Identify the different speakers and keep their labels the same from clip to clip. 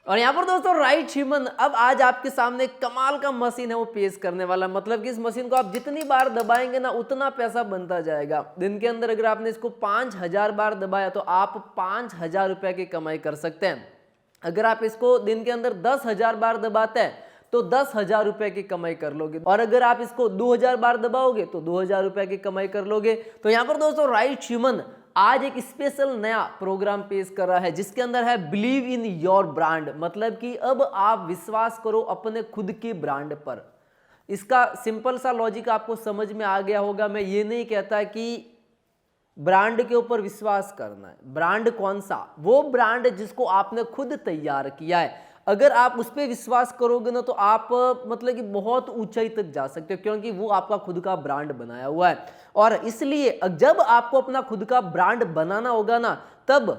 Speaker 1: और यहाँ पर दोस्तों राइट ह्यूमन अब आज आपके सामने कमाल का मशीन है वो पेश करने वाला। मतलब कि इस मशीन को आप जितनी बार दबाएंगे ना उतना पैसा बनता जाएगा। दिन के अंदर अगर आपने इसको 5000 बार दबाया तो आप 5000 रुपए की कमाई कर सकते हैं। अगर आप इसको दिन के अंदर 10,000 बार दबाते हैं तो 10,000 रुपए की कमाई कर लोगे। और अगर आप इसको 2000 बार दबाओगे तो 2000 रुपए की कमाई कर लोगे। तो यहाँ पर दोस्तों राइट ह्यूमन आज एक स्पेशल नया प्रोग्राम पेश कर रहा है जिसके अंदर है बिलीव इन योर ब्रांड। मतलब कि अब आप विश्वास करो अपने खुद के ब्रांड पर। इसका सिंपल सा लॉजिक आपको समझ में आ गया होगा। मैं ये नहीं कहता कि ब्रांड के ऊपर विश्वास करना है। ब्रांड कौन सा? वो ब्रांड जिसको आपने खुद तैयार किया है। अगर आप उस पर विश्वास करोगे ना तो आप मतलब कि बहुत ऊंचाई तक जा सकते हो, क्योंकि वो आपका खुद का ब्रांड बनाया हुआ है। और इसलिए जब आपको अपना खुद का ब्रांड बनाना होगा ना तब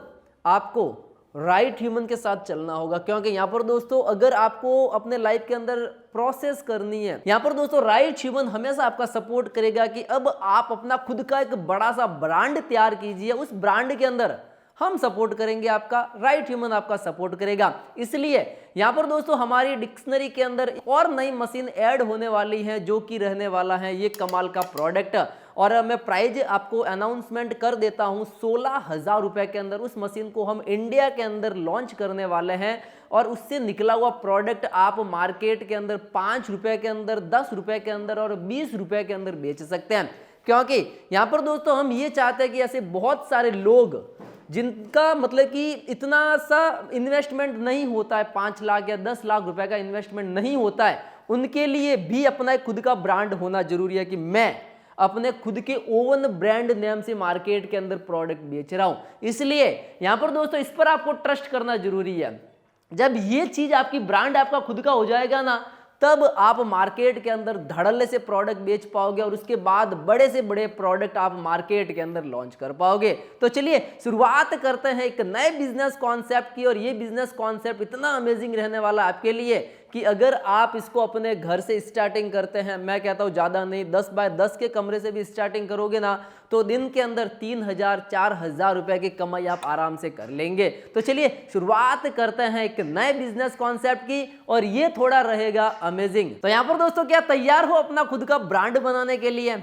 Speaker 1: आपको राइट ह्यूमन के साथ चलना होगा। क्योंकि यहाँ पर दोस्तों अगर आपको अपने लाइफ के अंदर प्रोसेस करनी है, यहाँ पर दोस्तों राइट ह्यूमन हमेशा आपका सपोर्ट करेगा कि अब आप अपना खुद का एक बड़ा सा ब्रांड तैयार कीजिए। उस ब्रांड के अंदर हम सपोर्ट करेंगे, आपका राइट ह्यूमन आपका सपोर्ट करेगा। इसलिए यहाँ पर दोस्तों हमारी डिक्शनरी के अंदर और नई मशीन ऐड होने वाली है जो कि रहने वाला है ये कमाल का प्रोडक्ट। और मैं प्राइज आपको अनाउंसमेंट कर देता हूँ 16,000 रुपए के अंदर उस मशीन को हम इंडिया के अंदर लॉन्च करने वाले हैं। और उससे निकला हुआ प्रोडक्ट आप मार्केट के अंदर 5 रुपए के अंदर, 10 रुपए के अंदर और 20 रुपए के अंदर बेच सकते हैं। क्योंकि यहाँ पर दोस्तों हम ये चाहते हैं कि ऐसे बहुत सारे लोग जिनका मतलब कि इतना सा इन्वेस्टमेंट नहीं होता है, 5 लाख या 10 लाख रुपए का इन्वेस्टमेंट नहीं होता है, उनके लिए भी अपना एक खुद का ब्रांड होना जरूरी है कि मैं अपने खुद के ओवन ब्रांड नेम से मार्केट के अंदर प्रोडक्ट बेच रहा हूं। इसलिए यहां पर दोस्तों इस पर आपको ट्रस्ट करना जरूरी है। जब ये चीज आपकी ब्रांड आपका खुद का हो जाएगा ना तब आप मार्केट के अंदर धड़ल्ले से प्रोडक्ट बेच पाओगे और उसके बाद बड़े से बड़े प्रोडक्ट आप मार्केट के अंदर लॉन्च कर पाओगे। तो चलिए शुरुआत करते हैं एक नए बिजनेस कॉन्सेप्ट की। और ये बिजनेस कॉन्सेप्ट इतना अमेजिंग रहने वाला आपके लिए कि अगर आप इसको अपने घर से स्टार्टिंग करते हैं, मैं कहता हूं ज्यादा नहीं 10 बाय 10 के कमरे से भी स्टार्टिंग करोगे ना तो दिन के अंदर 3,000 4,000 रुपए की कमाई आप आराम से कर लेंगे। तो चलिए शुरुआत करते हैं एक नए बिजनेस कॉन्सेप्ट की और ये थोड़ा रहेगा अमेजिंग। तो यहां पर दोस्तों क्या तैयार हो अपना खुद का ब्रांड बनाने के लिए?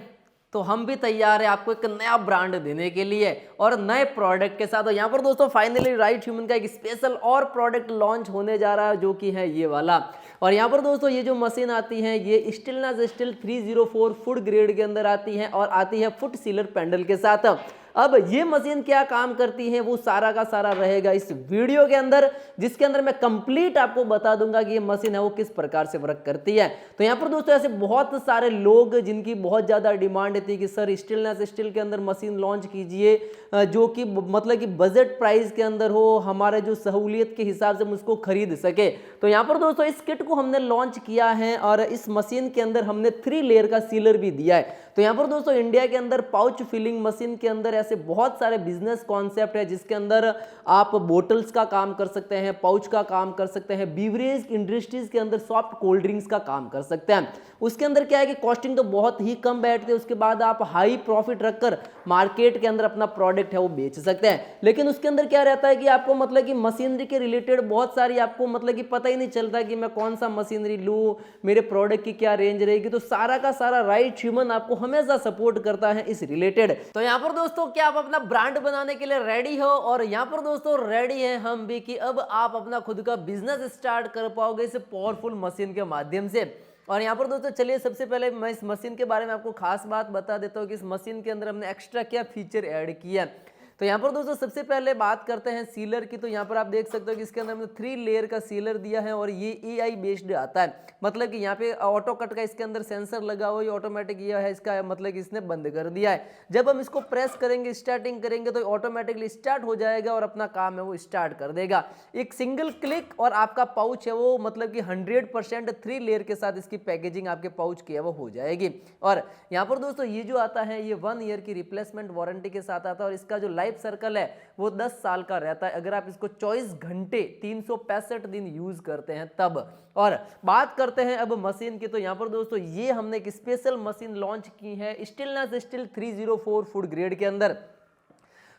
Speaker 1: तो हम भी तैयार है आपको एक नया ब्रांड देने के लिए और नए प्रोडक्ट के साथ। तो यहाँ पर दोस्तों फाइनली राइट ह्यूमन का एक स्पेशल और प्रोडक्ट लॉन्च होने जा रहा है जो कि है ये वाला। और यहाँ पर दोस्तों ये जो मशीन आती है ये स्टिलनेस स्टील 304 फुट ग्रेड के अंदर आती है और आती है फुट सीलर पैनल के साथ। अब ये मशीन क्या काम करती है वो सारा का सारा रहेगा इस वीडियो के अंदर, जिसके अंदर मैं कंप्लीट आपको बता दूंगा कि ये मशीन है वो किस प्रकार से वर्क करती है। तो यहाँ पर दोस्तों ऐसे बहुत सारे लोग जिनकी बहुत ज्यादा डिमांड थी कि सर स्टिलनेस स्टील के अंदर मशीन लॉन्च कीजिए जो कि मतलब कि बजट प्राइस के अंदर हो, हमारे जो सहूलियत के हिसाब से हम उसको खरीद सके। तो यहाँ पर दोस्तों इस किट को हमने लॉन्च किया है और इस मशीन के अंदर हमने 3 लेयर का सीलर भी दिया है। तो यहाँ पर दोस्तों इंडिया के अंदर पाउच फिलिंग मशीन के अंदर ऐसे बहुत सारे बिजनेस कॉन्सेप्ट है जिसके अंदर आप बोटल्स का काम कर सकते हैं, पाउच का काम कर सकते हैं, बीवरेज इंडस्ट्रीज के अंदर सॉफ्ट कोल्ड ड्रिंक्स का काम कर सकते हैं। उसके अंदर क्या है कि कॉस्टिंग तो बहुत ही कम बैठते हैं, उसके बाद आप हाई प्रॉफिट रखकर मार्केट के अंदर अपना प्रोडक्ट है वो बेच सकते हैं। लेकिन उसके अंदर क्या रहता है कि आपको मतलब कि मशीनरी के रिलेटेड बहुत सारी आपको मतलब कि पता ही नहीं चलता कि मैं कौन सा मशीनरी लूँ, मेरे प्रोडक्ट की क्या रेंज रहेगी। तो सारा का सारा राइट ह्यूमन आपको हमेशा सपोर्ट करता है इस रिलेटेड। तो यहाँ पर दोस्तों क्या आप अपना ब्रांड बनाने के लिए रेडी हो? और यहाँ पर दोस्तों रेडी है हम भी कि अब आप अपना खुद का बिजनेस स्टार्ट कर पाओगे इस पावरफुल मशीन के माध्यम से। और यहाँ पर दोस्तों चलिए सबसे पहले मैं इस मशीन के बारे में आपको खास बात बता देता हूँ कि इस मशीन के अंदर हमने एक्स्ट्रा क्या फीचर ऐड किया है। तो यहाँ पर दोस्तों सबसे पहले बात करते हैं सीलर की। तो यहाँ पर आप देख सकते हो कि इसके अंदर हमने 3 लेयर का सीलर दिया है और ये AI बेस्ड आता है। मतलब कि यहाँ पे ऑटो कट का इसके अंदर सेंसर लगा हुआ है, ऑटोमेटिक ये है इसका मतलब कि इसने बंद कर दिया है। जब हम इसको प्रेस करेंगे स्टार्टिंग करेंगे तो ऑटोमेटिकली स्टार्ट हो जाएगा और अपना काम है वो स्टार्ट कर देगा। एक सिंगल क्लिक और आपका पाउच है वो मतलब कि 100% 3 लेयर के साथ इसकी पैकेजिंग आपके पाउच की है वो हो जाएगी। और यहाँ पर दोस्तों ये जो आता है ये 1 ईयर की रिप्लेसमेंट वारंटी के साथ आता है और इसका जो लाइफ सर्कल है वो 10 साल का रहता है अगर आप इसको 24 घंटे 365 दिन यूज करते हैं तब। और बात करते हैं अब मशीन की। तो यहाँ पर दोस्तों ये हमने एक स्पेशल मशीन लॉन्च की है स्टिलनेस स्टील 304 फुट ग्रेड के अंदर।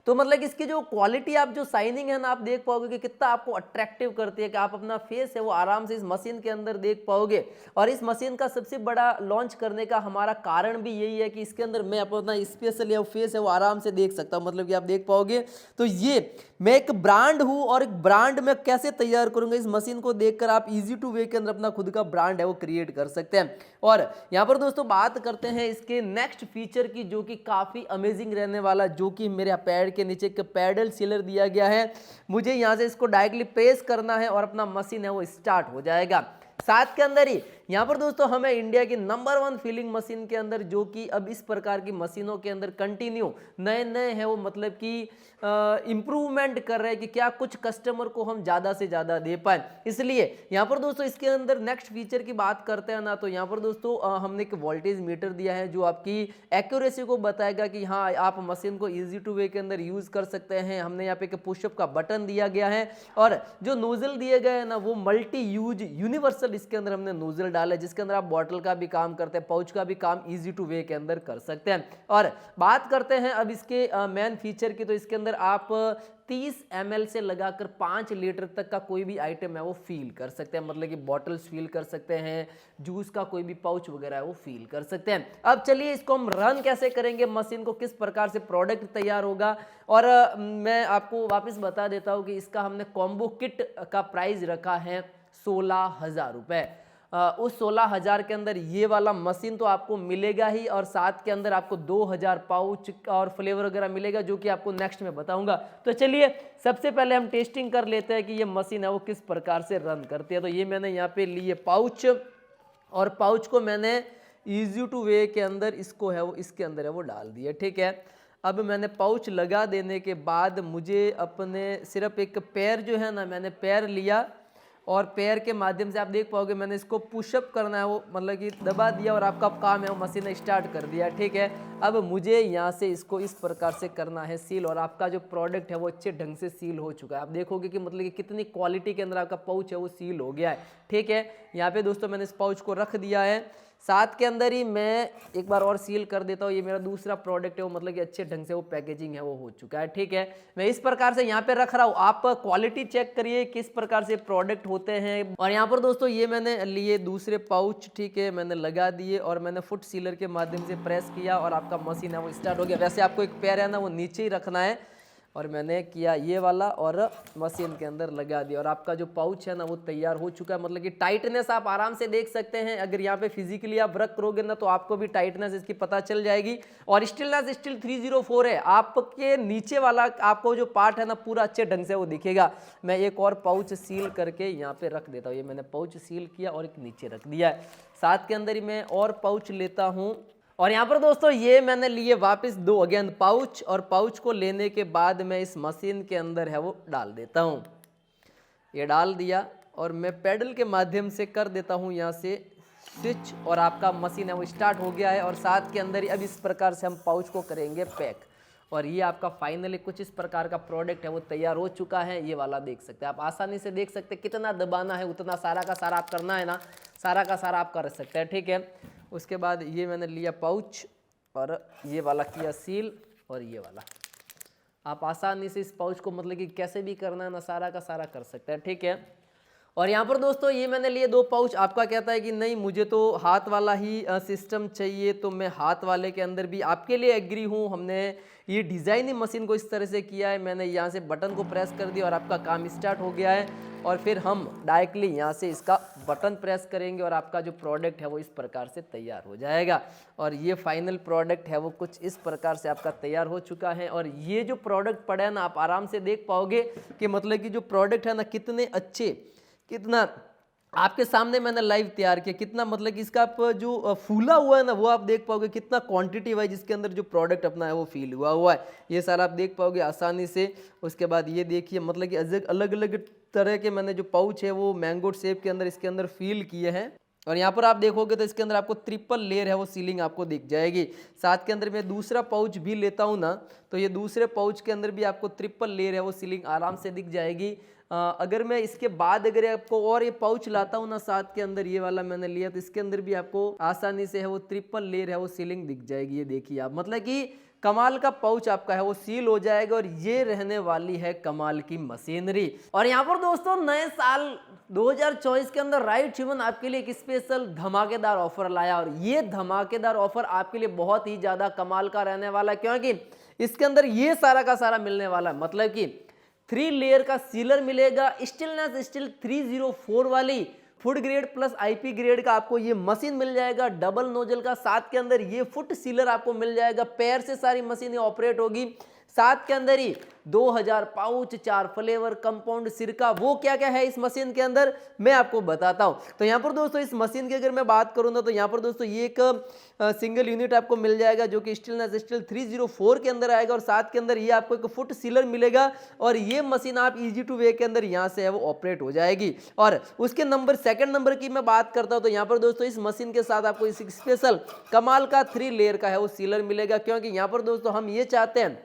Speaker 1: तो मतलब कि इसकी जो क्वालिटी आप जो शाइनिंग है ना आप देख पाओगे कि कितना आपको अट्रैक्टिव करती है कि आप अपना फेस है वो आराम से इस मशीन के अंदर देख पाओगे। और इस मशीन का सबसे बड़ा लॉन्च करने का हमारा कारण भी यही है कि इसके अंदर मैं अपना स्पेशल फेस है वो आराम से देख सकता हूँ, मतलब कि आप देख पाओगे। तो ये मैं एक ब्रांड हूँ और एक ब्रांड में कैसे तैयार करूंगा, इस मशीन को देखकर आप इजी टू वे के अंदर अपना खुद का ब्रांड है वो क्रिएट कर सकते हैं। और यहाँ पर दोस्तों बात करते हैं इसके नेक्स्ट फीचर की, जो कि काफ़ी अमेजिंग रहने वाला, जो कि मेरे पैड के नीचे एक पैडल सीलर दिया गया है। मुझे यहाँ से इसको डायरेक्टली प्रेस करना है और अपना मशीन है वो स्टार्ट हो जाएगा। साथ के अंदर ही यहाँ पर दोस्तों हमें इंडिया की नंबर 1 फीलिंग मशीन के अंदर, जो कि अब इस प्रकार की मशीनों के अंदर कंटिन्यू नए नए हैं वो मतलब कि इम्प्रूवमेंट कर रहे हैं कि क्या कुछ कस्टमर को हम ज़्यादा से ज़्यादा दे पाए। इसलिए यहाँ पर दोस्तों इसके अंदर नेक्स्ट फीचर की बात करते हैं ना, तो यहाँ पर दोस्तों हमने एक वोल्टेज मीटर दिया है जो आपकी एक्यूरेसी को बताएगा कि हाँ आप मशीन को ईजी टू वे के अंदर यूज़ कर सकते हैं। हमने यहाँ पे एक पुशअप का बटन दिया गया है और जो नोजल दिए गए हैं ना वो मल्टी यूज यूनिवर्सल इसके अंदर हमने नोजल डाला है, जिसके अंदर आप बॉटल का भी काम करते हैं, पाउच का भी काम ईजी टू वे के अंदर कर सकते हैं। और बात करते हैं अब इसके मेन फीचर की, तो इसके अंदर आप 30 ml से लगाकर 5 लीटर तक का कोई भी आइटम है वो फील कर सकते हैं, मतलब कि बॉटल्स फील कर सकते हैं, जूस का कोई भी पाउच वगैरह है वो फील कर सकते हैं। अब चलिए इसको हम रन कैसे करेंगे, मशीन को किस प्रकार से प्रोडक्ट तैयार होगा। और मैं आपको वापस बता देता हूँ कि इसका हमने कॉम्बो किट का प्राइस रखा है 16,000 रुपये। उस 16,000 के अंदर ये वाला मशीन तो आपको मिलेगा ही, और साथ के अंदर आपको 2,000 पाउच और फ्लेवर वगैरह मिलेगा, जो कि आपको नेक्स्ट में बताऊंगा। तो चलिए सबसे पहले हम टेस्टिंग कर लेते हैं कि ये मशीन है वो किस प्रकार से रन करती है। तो ये मैंने यहाँ पे लिए पाउच, और पाउच को मैंने ईजी टू वे के अंदर इसको है वो इसके अंदर है वो डाल दिया, ठीक है। अब मैंने पाउच लगा देने के बाद मुझे अपने सिर्फ एक पैर जो है ना, मैंने पैर लिया और पैर के माध्यम से आप देख पाओगे मैंने इसको पुशअप करना है वो मतलब कि दबा दिया और आपका काम है वो मशीन ने स्टार्ट कर दिया, ठीक है। अब मुझे यहाँ से इसको इस प्रकार से करना है सील, और आपका जो प्रोडक्ट है वो अच्छे ढंग से सील हो चुका है। आप देखोगे कि मतलब कि कितनी क्वालिटी के अंदर आपका पाउच है वो सील हो गया है, ठीक है। यहाँ पे दोस्तों मैंने इस पाउच को रख दिया है, साथ के अंदर ही मैं एक बार और सील कर देता हूँ। ये मेरा दूसरा प्रोडक्ट है वो मतलब कि अच्छे ढंग से वो पैकेजिंग है वो हो चुका है, ठीक है। मैं इस प्रकार से यहाँ पे रख रहा हूँ, आप क्वालिटी चेक करिए किस प्रकार से प्रोडक्ट होते हैं। और यहाँ पर दोस्तों ये मैंने लिए दूसरे पाउच, ठीक है, मैंने लगा दिए और मैंने फुट सीलर के माध्यम से प्रेस किया और आपका मशीन है वो स्टार्ट हो गया। वैसे आपको एक पैर है ना वो नीचे ही रखना है, और मैंने किया ये वाला और मशीन के अंदर लगा दिया, और आपका जो पाउच है ना वो तैयार हो चुका है। मतलब कि टाइटनेस आप आराम से देख सकते हैं, अगर यहाँ पे फिजिकली आप वर्क करोगे ना तो आपको भी टाइटनेस इसकी पता चल जाएगी। और स्टिलनेस स्टिल 304 है, आपके नीचे वाला आपको जो पार्ट है ना पूरा अच्छे ढंग से वो दिखेगा। मैं एक और पाउच सील करके यहाँ पे रख देता हूँ, ये मैंने पाउच सील किया और एक नीचे रख दिया है। साथ के अंदर ही मैं और पाउच लेता हूँ, और यहाँ पर दोस्तों ये मैंने लिए वापस 2 अगेन पाउच, और पाउच को लेने के बाद मैं इस मशीन के अंदर है वो डाल देता हूँ। ये डाल दिया और मैं पैडल के माध्यम से कर देता हूँ यहाँ से स्विच, और आपका मशीन है वो स्टार्ट हो गया है। और साथ के अंदर ही अब इस प्रकार से हम पाउच को करेंगे पैक, और ये आपका फाइनली कुछ इस प्रकार का प्रोडक्ट है वो तैयार हो चुका है। ये वाला देख सकते हैं आप, आसानी से देख सकते हैं, कितना दबाना है उतना सारा का सारा आप करना है ना, सारा का सारा आप कर सकते हैं, ठीक है। उसके बाद ये मैंने लिया पाउच और ये वाला किया सील, और ये वाला आप आसानी से इस पाउच को मतलब कि कैसे भी करना है ना सारा का सारा कर सकते हैं, ठीक है। और यहाँ पर दोस्तों ये मैंने लिए 2 पाउच, आपका कहता है कि नहीं मुझे तो हाथ वाला ही सिस्टम चाहिए, तो मैं हाथ वाले के अंदर भी आपके लिए एग्री हूँ। हमने ये डिज़ाइन ही मशीन को इस तरह से किया है, मैंने यहाँ से बटन को प्रेस कर दिया और आपका काम स्टार्ट हो गया है। और फिर हम डायरेक्टली यहाँ से इसका बटन प्रेस करेंगे और आपका जो प्रोडक्ट है वो इस प्रकार से तैयार हो जाएगा। और ये फाइनल प्रोडक्ट है वो कुछ इस प्रकार से आपका तैयार हो चुका है। और ये जो प्रोडक्ट पड़ा है ना आप आराम से देख पाओगे कि मतलब कि जो प्रोडक्ट है ना कितने अच्छे, कितना आपके सामने मैंने लाइव तैयार किया, कितना मतलब कि इसका आप जो फूला हुआ है ना वो आप देख पाओगे, कितना क्वांटिटी वाइज इसके अंदर जो प्रोडक्ट अपना है वो फील हुआ है, ये सारा आप देख पाओगे आसानी से। उसके बाद ये देखिए मतलब कि अलग अलग तरह के मैंने जो पाउच है वो मैंगो शेप के अंदर इसके अंदर फील किए हैं। और यहाँ पर आप देखोगे तो इसके अंदर आपको ट्रिपल लेयर है वो सीलिंग आपको दिख जाएगी। साथ के अंदर मैं दूसरा पाउच भी लेता हूँ ना, तो ये दूसरे पाउच के अंदर भी आपको ट्रिपल लेयर है वो सीलिंग आराम से दिख जाएगी। अगर मैं इसके बाद अगर आपको और ये पाउच लाता हूँ ना साथ के अंदर, ये वाला मैंने लिया, तो इसके अंदर भी आपको आसानी से है वो ट्रिपल लेयर है वो सीलिंग दिख जाएगी। ये देखिए आप मतलब कि कमाल का पाउच आपका है वो सील हो जाएगा और ये रहने वाली है कमाल की मशीनरी। और यहाँ पर दोस्तों नए साल 2024 के अंदर राइट ह्यूमन आपके लिए एक स्पेशल धमाकेदार ऑफर लाया और ये धमाकेदार ऑफर आपके लिए बहुत ही ज्यादा कमाल का रहने वाला है, क्योंकि इसके अंदर ये सारा का सारा मिलने वाला है। मतलब कि 3 लेयर का सीलर मिलेगा, स्टेनलेस स्टील 304 वाली food grade plus IP grade का आपको ये मशीन मिल जाएगा, डबल नोजल का। साथ के अंदर ये फुट सीलर आपको मिल जाएगा, पैर से सारी मशीनें ऑपरेट होगी। साथ के अंदर ही 2000 पाउच, 4 फ्लेवर, कंपाउंड, सिरका, वो क्या क्या है इस मशीन के अंदर मैं आपको बताता हूं। तो यहाँ पर दोस्तों इस मशीन की अगर मैं बात करूँ ना, तो यहाँ पर दोस्तों ये एक सिंगल यूनिट आपको मिल जाएगा जो कि स्टेनलेस स्टील 304 के अंदर आएगा और साथ के अंदर ये आपको एक फुट सीलर मिलेगा और ये मशीन आप इजी टू वे के अंदर यहाँ से है वो ऑपरेट हो जाएगी। और उसके सेकंड नंबर की मैं बात करता हूँ तो यहाँ पर दोस्तों इस मशीन के साथ आपको इस स्पेशल कमाल का 3 लेयर का है वो सीलर मिलेगा, क्योंकि यहाँ पर दोस्तों हम ये चाहते हैं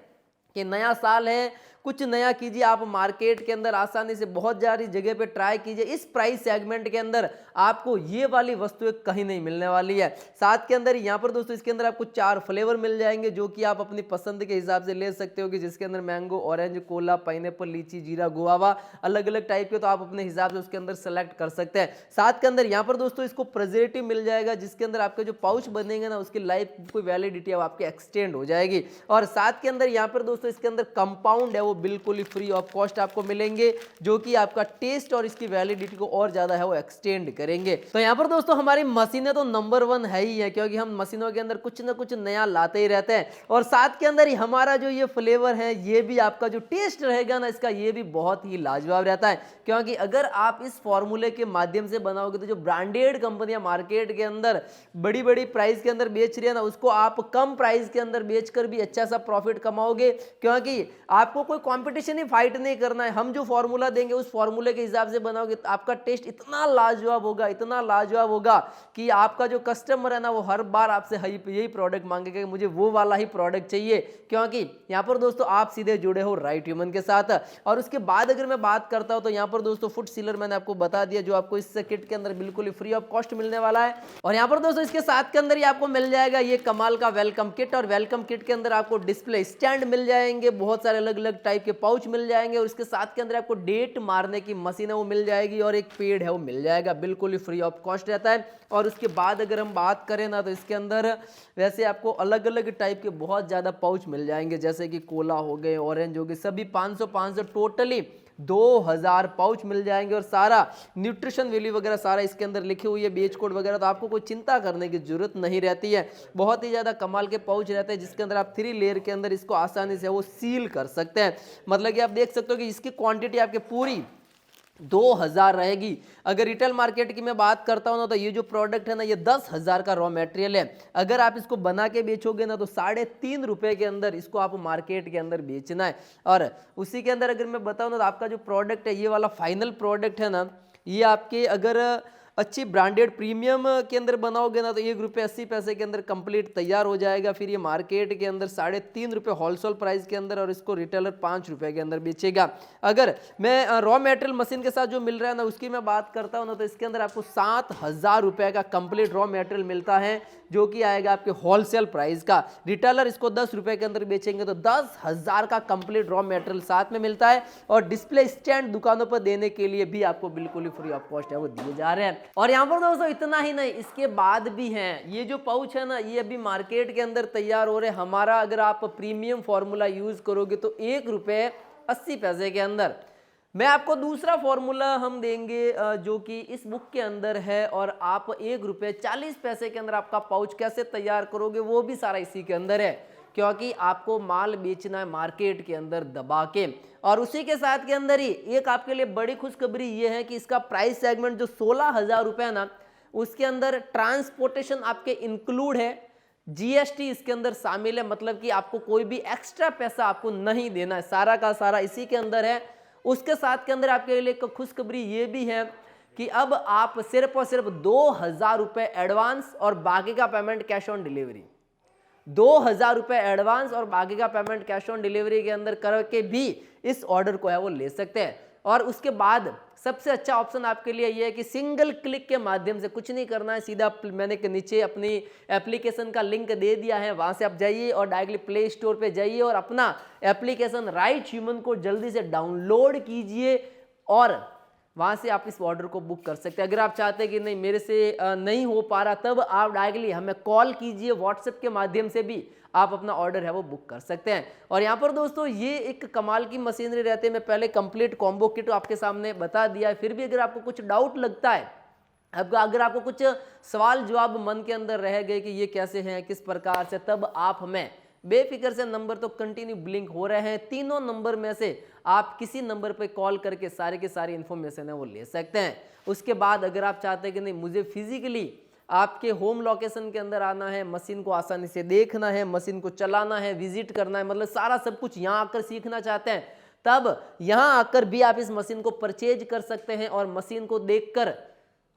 Speaker 1: कि नया साल है, कुछ नया कीजिए। आप मार्केट के अंदर आसानी से बहुत सारी जगह पे ट्राई कीजिए। इस प्राइस सेगमेंट के अंदर आपको ये वाली वस्तुएं कहीं नहीं मिलने वाली है। साथ के अंदर यहाँ पर दोस्तों इसके अंदर आपको 4 फ्लेवर मिल जाएंगे जो कि आप अपनी पसंद के हिसाब से ले सकते हो, कि जिसके अंदर मैंगो, ऑरेंज, कोला, पाइनएप्पल, लीची, जीरा, गुआवा, अलग अलग टाइप के, तो आप अपने हिसाब से उसके अंदर सेलेक्ट कर सकते हैं। साथ के अंदर यहाँ पर दोस्तों इसको प्रिजर्वेटिव मिल जाएगा जिसके अंदर आपके जो पाउच बनेंगे ना उसकी लाइफ कोई वैलिडिटी है आपकी एक्सटेंड हो जाएगी। और साथ के अंदर यहाँ पर दोस्तों इसके अंदर कंपाउंड है वो बिल्कुल ही फ्री ऑफ कॉस्ट आपको मिलेंगे, जो कि आपका टेस्ट और इसकी वैलिडिटी को और ज्यादा है वो एक्सटेंड करेंगे। तो यहाँ पर दोस्तों हमारी मशीनें तो नंबर 1 है ही है, क्योंकि हम मशीनों के अंदर कुछ ना कुछ नया लाते ही रहते हैं। और साथ के अंदर ही हमारा जो ये फ्लेवर है, ये भी आपका जो टेस्ट रहेगा ना इसका, ये भी बहुत ही लाजवाब रहता है। क्योंकि अगर आप इस फॉर्मूले के माध्यम से बनाओगे तो जो ब्रांडेड कंपनियां मार्केट के अंदर बड़ी बड़ी प्राइस के अंदर बेच रही है ना, उसको आप कम प्राइस के अंदर बेचकर भी अच्छा सा प्रॉफिट कमाओगे, क्योंकि आपको कोई कंपटीशन ही फाइट नहीं करना है। हम जो फॉर्मूला देंगे उस फॉर्मूले के हिसाब से बनाओगे तो आपका टेस्ट इतना लाजवाब होगा, इतना लाजवाब होगा कि आपका जो कस्टमर है ना वो हर बार आपसे यही प्रोडक्ट मांगेगा, मुझे वो वाला ही प्रोडक्ट चाहिए। क्योंकि यहाँ पर दोस्तों आप सीधे जुड़े हो राइट ह्यूमन के साथ। और उसके बाद अगर मैं बात करता हूं तो यहाँ पर दोस्तों फुट सीलर मैंने आपको बता दिया जो आपको इस किट के अंदर बिल्कुल ही फ्री ऑफ कॉस्ट मिलने वाला है। और यहाँ पर दोस्तों इसके साथ के अंदर ही आपको मिल जाएगा ये कमाल का वेलकम किट, और वेलकम किट के अंदर आपको डिस्प्ले स्टैंड मिल जाएंगे, बहुत सारे अलग अलग टाइप के पाउच मिल जाएंगे और इसके साथ के अंदर आपको डेट मारने की मशीन है वो मिल जाएगी और एक पेड़ है वो मिल जाएगा, बिल्कुल ही फ्री ऑफ कॉस्ट रहता है। और उसके बाद अगर हम बात करें ना तो इसके अंदर वैसे आपको अलग अलग टाइप के बहुत ज़्यादा पाउच मिल जाएंगे, जैसे कि कोला हो गए, ऑरेंज हो गए, सभी 500 टोटली 2000 पाउच मिल जाएंगे। और सारा न्यूट्रिशन वैल्यू वगैरह सारा इसके अंदर लिखे हुई है, बेच कोड वगैरह, तो आपको कोई चिंता करने की जरूरत नहीं रहती है। बहुत ही ज़्यादा कमाल के पाउच रहते हैं जिसके अंदर आप 3 लेयर के अंदर इसको आसानी से वो सील कर सकते हैं। मतलब कि आप देख सकते हो कि इसकी क्वांटिटी आपके पूरी 2000 रहेगी। अगर रिटेल मार्केट की मैं बात करता हूं ना तो ये जो प्रोडक्ट है ना ये 10,000 का रॉ मटेरियल है। अगर आप इसको बना के बेचोगे ना तो 3.5 रुपए के अंदर इसको आप मार्केट के अंदर बेचना है। और उसी के अंदर अगर मैं बताऊं ना तो आपका जो प्रोडक्ट है ये वाला फाइनल प्रोडक्ट है ना, ये आपके अगर अच्छी ब्रांडेड प्रीमियम के अंदर बनाओगे ना तो ₹1.80 के अंदर कंप्लीट तैयार हो जाएगा। फिर ये मार्केट के अंदर 3.5 रुपये होलसेल प्राइस के अंदर और इसको रिटेलर 5 रुपये के अंदर बेचेगा। अगर मैं रॉ मटेरियल मशीन के साथ जो मिल रहा है ना उसकी मैं बात करता हूँ ना तो इसके अंदर आपको 7,000 रुपये का कंप्लीट रॉ मटेरियल मिलता है जो कि आएगा आपके होलसेल प्राइस का। रिटेलर इसको 10 रुपये के अंदर बेचेंगे तो 10,000 का कंप्लीट रॉ मटेरियल साथ में मिलता है। और डिस्प्ले स्टैंड दुकानों पर देने के लिए भी आपको बिल्कुल ही फ्री ऑफ कॉस्ट है वो दिए जा रहे हैं। और यहाँ पर दोस्तों इतना ही नहीं, इसके बाद भी हैं ये जो पाउच है ना ये अभी मार्केट के अंदर तैयार हो रहे हैं। हमारा अगर आप प्रीमियम फॉर्मूला यूज करोगे तो ₹1.80 के अंदर मैं आपको दूसरा फॉर्मूला हम देंगे जो कि इस बुक के अंदर है, और आप ₹1.40 के अंदर आपका पाउच कैसे तैयार करोगे वो भी सारा इसी के अंदर है, क्योंकि आपको माल बेचना है मार्केट के अंदर दबा के। और उसी के साथ के अंदर ही एक आपके लिए बड़ी खुशखबरी ये है कि इसका प्राइस सेगमेंट जो 16,000 रुपये है ना उसके अंदर ट्रांसपोर्टेशन आपके इंक्लूड है, जीएसटी इसके अंदर शामिल है, मतलब कि आपको कोई भी एक्स्ट्रा पैसा आपको नहीं देना है, सारा का सारा इसी के अंदर है। उसके साथ के अंदर आपके लिए एक खुशखबरी ये भी है कि अब आप सिर्फ और सिर्फ 2,000 रुपये एडवांस और बाकी का पेमेंट कैश ऑन डिलीवरी, 2,000 रुपये एडवांस और बाकी का पेमेंट कैश ऑन डिलीवरी के अंदर करके भी इस ऑर्डर को है वो ले सकते हैं। और उसके बाद सबसे अच्छा ऑप्शन आपके लिए ये है कि सिंगल क्लिक के माध्यम से, कुछ नहीं करना है, सीधा मैंने के नीचे अपनी एप्लीकेशन का लिंक दे दिया है, वहां से आप जाइए और डायरेक्टली प्ले स्टोर पे जाइए और अपना एप्लीकेशन राइट ह्यूमन को जल्दी से डाउनलोड कीजिए और वहां से आप इस ऑर्डर को बुक कर सकते हैं। अगर आप चाहते हैं कि नहीं मेरे से नहीं हो पा रहा, तब आप डायरेक्टली हमें कॉल कीजिए, व्हाट्सएप के माध्यम से भी आप अपना ऑर्डर है वो बुक कर सकते हैं। और यहाँ पर दोस्तों ये एक कमाल की मशीनरी रहती है। मैं पहले कंप्लीट कॉम्बो किट आपके सामने बता दिया है, फिर भी अगर आपको कुछ डाउट लगता है, अब अगर आपको कुछ सवाल जवाब मन के अंदर रह गए कि ये कैसे हैं, किस प्रकार से, तब आप हमें बेफिक्र से, नंबर तो कंटिन्यू ब्लिंक हो रहे हैं, तीनों नंबर में से आप किसी नंबर पर कॉल करके सारे के सारी इन्फॉर्मेशन है वो ले सकते हैं। उसके बाद अगर आप चाहते हैं कि नहीं मुझे फिजिकली आपके होम लोकेशन के अंदर आना है, मशीन को आसानी से देखना है, मशीन को चलाना है, विजिट करना है, मतलब सारा सब कुछ यहाँ आकर सीखना चाहते हैं, तब यहाँ आकर भी आप इस मशीन को परचेज कर सकते हैं और मशीन को देखकर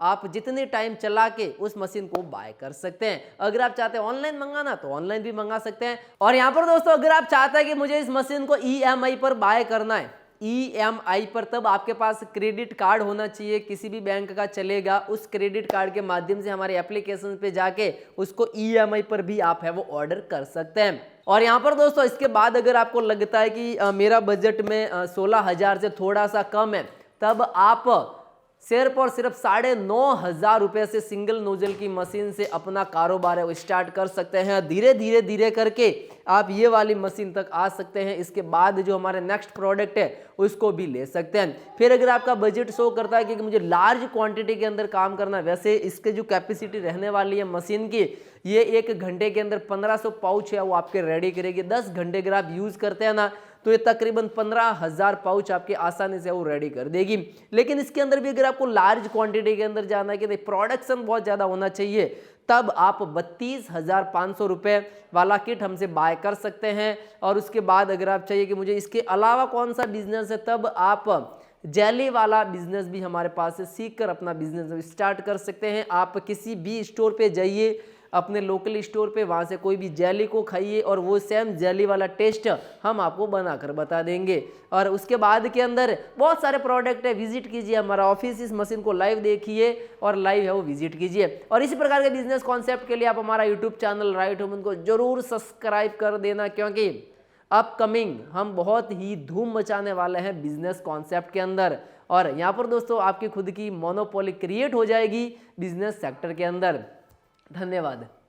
Speaker 1: आप जितने टाइम चला के उस मशीन को बाय कर सकते हैं। अगर आप चाहते हैं ऑनलाइन मंगाना तो ऑनलाइन भी मंगा सकते हैं। और यहाँ पर दोस्तों अगर आप चाहते हैं कि मुझे इस मशीन को EMI पर बाय करना है, EMI पर, तब आपके पास क्रेडिट कार्ड होना चाहिए, किसी भी बैंक का चलेगा। उस क्रेडिट कार्ड के माध्यम से हमारे एप्लीकेशन पे जाके उसको EMI पर भी आप है वो ऑर्डर कर सकते हैं। और यहाँ पर दोस्तों इसके बाद अगर आपको लगता है कि मेरा बजट में 16,000 से थोड़ा सा कम है, तब आप सिर्फ और सिर्फ 9,500 रुपये से सिंगल नोजल की मशीन से अपना कारोबार है वो स्टार्ट कर सकते हैं। धीरे धीरे करके आप ये वाली मशीन तक आ सकते हैं। इसके बाद जो हमारे नेक्स्ट प्रोडक्ट है उसको भी ले सकते हैं। फिर अगर आपका बजट शो करता है कि मुझे लार्ज क्वांटिटी के अंदर काम करना है, वैसे इसके जो कैपेसिटी रहने वाली है मशीन की, ये 1 घंटे के अंदर 1500 पाउच है वो आपके रेडी करेगी। 10 घंटे अगर आप यूज़ करते हैं ना तो ये तकरीबन 15,000 पाउच आपके आसानी से वो रेडी कर देगी। लेकिन इसके अंदर भी अगर आपको लार्ज क्वांटिटी के अंदर जाना है कि प्रोडक्शन बहुत ज़्यादा होना चाहिए, तब आप 32,500 रुपये वाला किट हमसे बाय कर सकते हैं। और उसके बाद अगर आप चाहिए कि मुझे इसके अलावा कौन सा बिजनेस है, तब आप जेली वाला बिजनेस भी हमारे पास से सीख कर अपना बिजनेस स्टार्ट कर सकते हैं। आप किसी भी स्टोर पे जाइए, अपने लोकल स्टोर पे, वहाँ से कोई भी जेली को खाइए और वो सेम जेली वाला टेस्ट हम आपको बनाकर बता देंगे। और उसके बाद के अंदर बहुत सारे प्रोडक्ट है, विजिट कीजिए हमारा ऑफिस, इस मशीन को लाइव देखिए और लाइव है वो विजिट कीजिए। और इसी प्रकार के बिजनेस कॉन्सेप्ट के लिए आप हमारा यूट्यूब चैनल राइट ह्यूमन को जरूर सब्सक्राइब कर देना, क्योंकि अपकमिंग हम बहुत ही धूम मचाने वाले हैं बिजनेस कॉन्सेप्ट के अंदर। और यहाँ पर दोस्तों आपकी खुद की मोनोपोली क्रिएट हो जाएगी बिजनेस सेक्टर के अंदर। धन्यवाद।